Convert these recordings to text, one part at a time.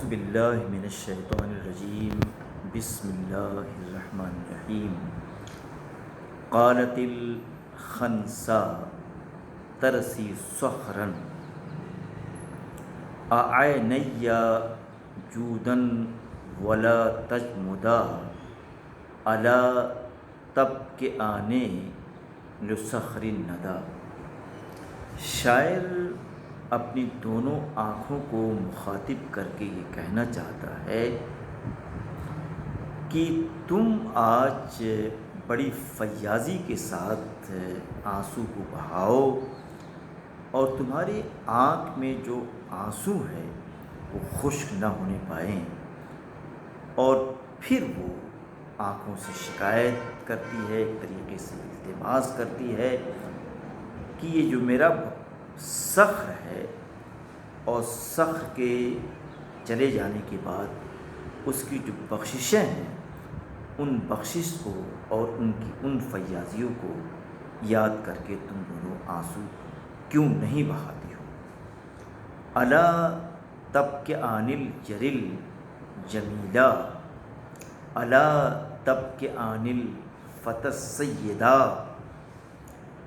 باللہ من الشیطان الرجیم بسم اللہ الرحمن الرحیم قالت الخنساء ترسی صخرا اعینی جودا ولا تجمدا الا تبکئان لصخر الندى۔ شاعر اپنی دونوں آنکھوں کو مخاطب کر کے یہ کہنا چاہتا ہے کہ تم آج بڑی فیاضی کے ساتھ آنسو کو بہاؤ اور تمہاری آنکھ میں جو آنسو ہے وہ خشک نہ ہونے پائیں، اور پھر وہ آنکھوں سے شکایت کرتی ہے، ایک طریقے سے التماس کرتی ہے کہ یہ جو میرا صخر ہے اور صخر کے چلے جانے کے بعد اس کی جو بخششیں ہیں ان بخشش کو اور ان فیاضیوں کو یاد کر کے تم دونوں آنسو کیوں نہیں بہاتی ہو۔ الا تبکئان الجرل جمیلا الا تبکئان الفتى السیدا۔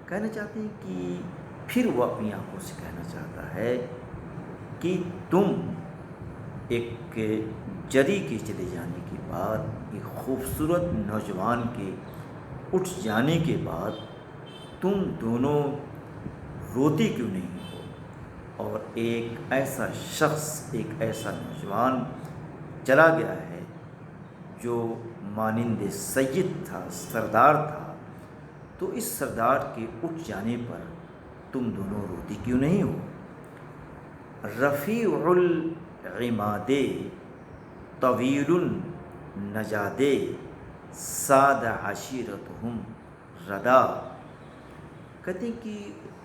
کہنا چاہتے ہیں کہ پھر وہ اپنی آنکھوں سے کہنا چاہتا ہے کہ تم ایک جری کے چلے جانے کے بعد، ایک خوبصورت نوجوان کے اٹھ جانے کے بعد تم دونوں روتی کیوں نہیں ہو، اور ایک ایسا شخص، ایک ایسا نوجوان چلا گیا ہے جو مانند سید تھا، سردار تھا، تو اس سردار کے اٹھ جانے پر تم دونوں روتی کیوں نہیں ہو۔ رفیع العماد طویل النجاد ساد عشیرتہم ردا۔ کہتے ہیں کہ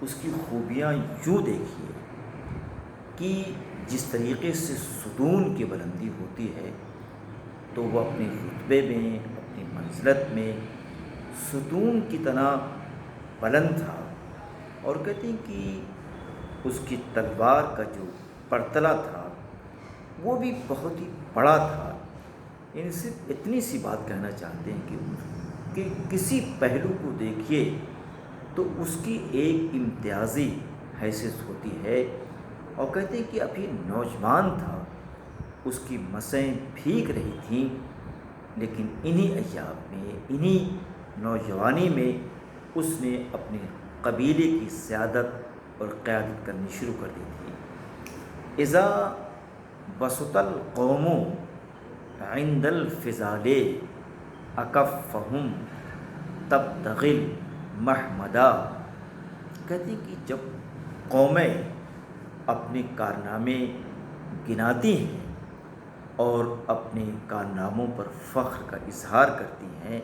اس کی خوبیاں یوں دیکھیے کہ جس طریقے سے ستون کی بلندی ہوتی ہے تو وہ اپنے رتبے میں، اپنی منزلت میں ستون کی طرح بلند تھا، اور کہتے ہیں کہ اس کی تلوار کا جو پرتلا تھا وہ بھی بہت ہی بڑا تھا۔ یعنی صرف اتنی سی بات کہنا چاہتے ہیں کہ کسی پہلو کو دیکھیے تو اس کی ایک امتیازی حیثیت ہوتی ہے، اور کہتے ہیں کہ ابھی نوجوان تھا، اس کی مسیں بھیگ رہی تھیں، لیکن انہی ایام میں، انہی نوجوانی میں اس نے اپنے قبیلے کی سیادت اور قیادت کرنی شروع کر دی تھی۔ اذا بسط القوم عند الفضال اکفہم تبتغی المحمدا۔ کہتے ہیں کہ جب قومیں اپنے کارنامے گناتی ہیں اور اپنے کارناموں پر فخر کا اظہار کرتی ہیں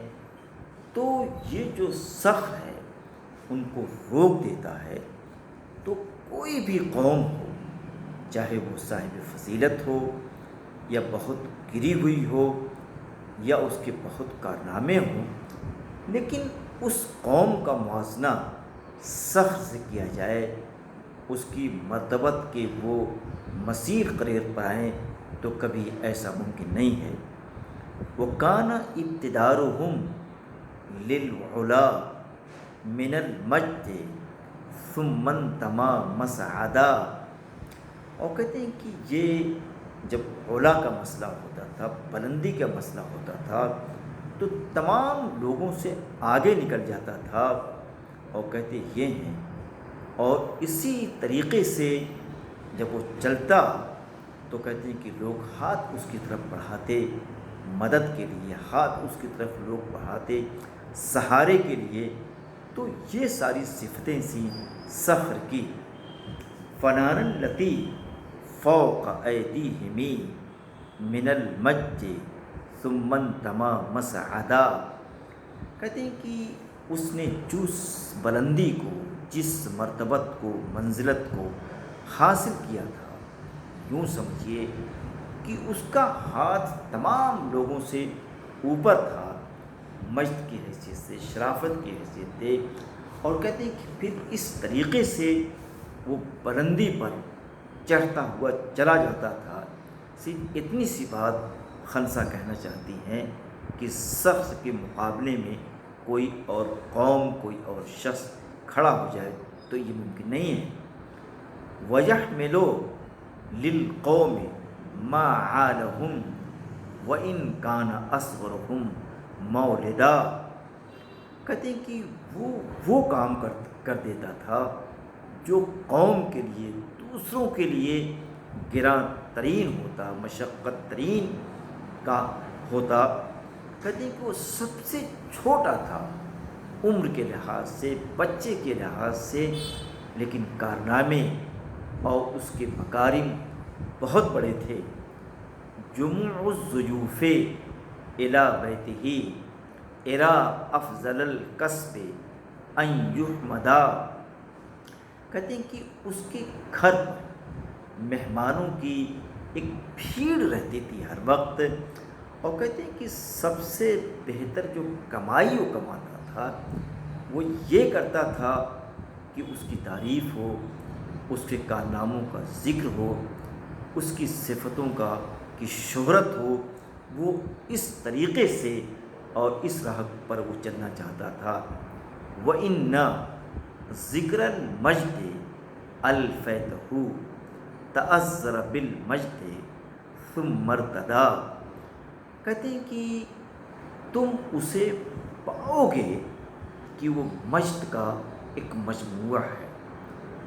تو یہ جو صخر ہے ان کو روک دیتا ہے۔ تو کوئی بھی قوم ہو، چاہے وہ صاحب فضیلت ہو یا بہت گری ہوئی ہو یا اس کے بہت کارنامے ہوں، لیکن اس قوم کا موازنہ صخر سے کیا جائے، اس کی مرتبت کے وہ مسیر قرار پائیں، تو کبھی ایسا ممکن نہیں ہے۔ وَكَانَ ابْتِدَارُهُمْ لِلْعُلَا مِنَ الْمَجْدِ ثُمَّ انْتَمَا مَصْعَدًا۔ اور کہتے ہیں کہ یہ جب علا کا مسئلہ ہوتا تھا، بلندی کا مسئلہ ہوتا تھا، تو تمام لوگوں سے آگے نکل جاتا تھا، اور کہتے یہ ہیں، اور اسی طریقے سے جب وہ چلتا تو کہتے ہیں کہ لوگ ہاتھ اس کی طرف بڑھاتے مدد کے لیے، ہاتھ اس کی طرف لوگ بڑھاتے سہارے کے لیے۔ تو یہ ساری صفتیں سی صخر کی۔ فنار التی فوق ایدیہم من المجد ثم انتما مصعدا۔ کہتے ہیں کہ اس نے جس بلندی کو، جس مرتبت کو، منزلت کو حاصل کیا تھا، یوں سمجھیے کہ اس کا ہاتھ تمام لوگوں سے اوپر تھا، مجد کی حیثیت سے، شرافت کی حیثیت سے، اور کہتے ہیں کہ پھر اس طریقے سے وہ بلندی پر چڑھتا ہوا چلا جاتا تھا، صرف اتنی سی بات خنسہ کہنا چاہتی ہیں کہ شخص کے مقابلے میں کوئی اور قوم، کوئی اور شخص کھڑا ہو جائے تو یہ ممکن نہیں ہے۔ وَيَحْمِلُ لِلْقَوْمِ مَا عَالَهُمْ وَإِنْ كَانَ أَصْغَرُهُمْ مَوْلِدًا، کہتے ہیں کہ وہ کام کر دیتا تھا جو قوم کے لیے، دوسروں کے لیے گراں ترین ہوتا، مشقت ترین کا ہوتا۔ کہتے ہیں کہ وہ سب سے چھوٹا تھا عمر کے لحاظ سے، بچے کے لحاظ سے، لیکن کارنامے اور اس کے مکارم بہت بڑے تھے۔ جموع الضیوف الی بیتہ ارا افضل الکسب ان یحمدا، کہتے ہیں کہ اس کے گھر پر مہمانوں کی ایک بھیڑ رہتی تھی ہر وقت، اور کہتے ہیں کہ سب سے بہتر جو کمائی وہ کماتا تھا وہ یہ کرتا تھا کہ اس کی تعریف ہو، اس کے کارناموں کا ذکر ہو، اس کی صفتوں کی شہرت ہو۔ وہ اس طریقے سے اور اس راہ پر وہ چلنا چاہتا تھا۔ وَإِنَّ ذِكْرَ الْمَجْدِ أَلْفَيْتَهُ تَأَذَّرَ بِالْمَجْدِ ثُمَّ ارْتَدَىٰ، کہتے ہیں کہ تم اسے پاؤ گے کہ وہ مجد کا ایک مجموعہ ہے،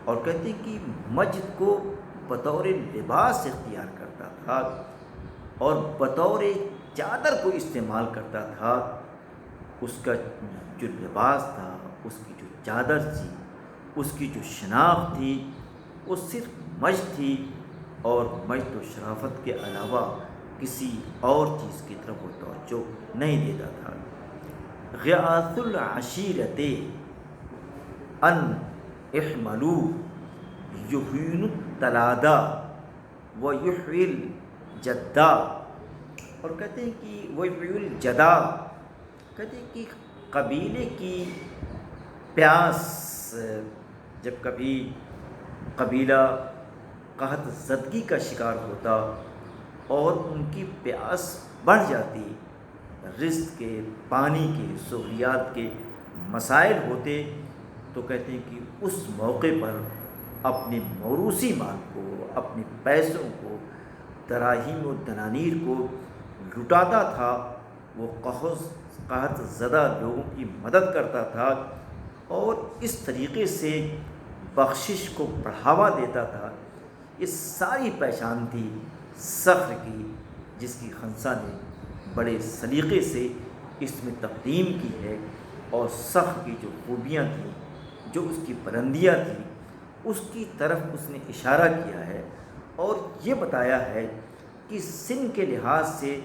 اور کہتے ہیں کہ مجد کو بطور لباس اختیار کرتا تھا اور بطور چادر کو استعمال کرتا تھا۔ اس کا جو لباس تھا، اس کی جو چادر تھی، اس کی جو شناخت تھی، وہ صرف مجد تھی، اور مجد و شرافت کے علاوہ کسی اور چیز کی طرف وہ توجہ نہیں دیتا تھا۔ غیاث العشیرت ان احملوا یحین التلادا ویحیی الجدا، اور کہتے ہیں کہ ویحیی الجدا، کہتے ہیں کہ قبیلے کی پیاس، جب کبھی قبیلہ قحط زدگی کا شکار ہوتا اور ان کی پیاس بڑھ جاتی، رزق کے، پانی کے، سہولیات کے مسائل ہوتے، تو کہتے ہیں کہ اس موقع پر اپنے موروثی مال کو، اپنے پیسوں کو، دراہیم و دنانیر کو لٹاتا تھا۔ وہ قحط زدہ لوگوں کی مدد کرتا تھا اور اس طریقے سے بخشش کو بڑھاوا دیتا تھا۔ یہ ساری پہچان تھی صخر کی، جس کی خنسہ نے بڑے سلیقے سے اس میں تقدیم کی ہے، اور صخر کی جو خوبیاں تھیں، جو اس کی بلندیاں تھیں، اس کی طرف اس نے اشارہ کیا ہے، اور یہ بتایا ہے کہ سن کے لحاظ سے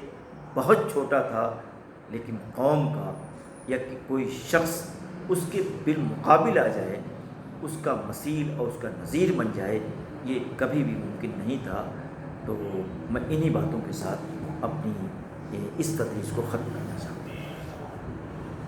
بہت چھوٹا تھا، لیکن قوم کا یا کہ کوئی شخص اس کے بالمقابل آ جائے، اس کا مثیل اور اس کا نظیر بن جائے، یہ کبھی بھی ممکن نہیں تھا۔ تو میں انہی باتوں کے ساتھ اپنی اس تدریس کو ختم کرنا چاہتا ہوں۔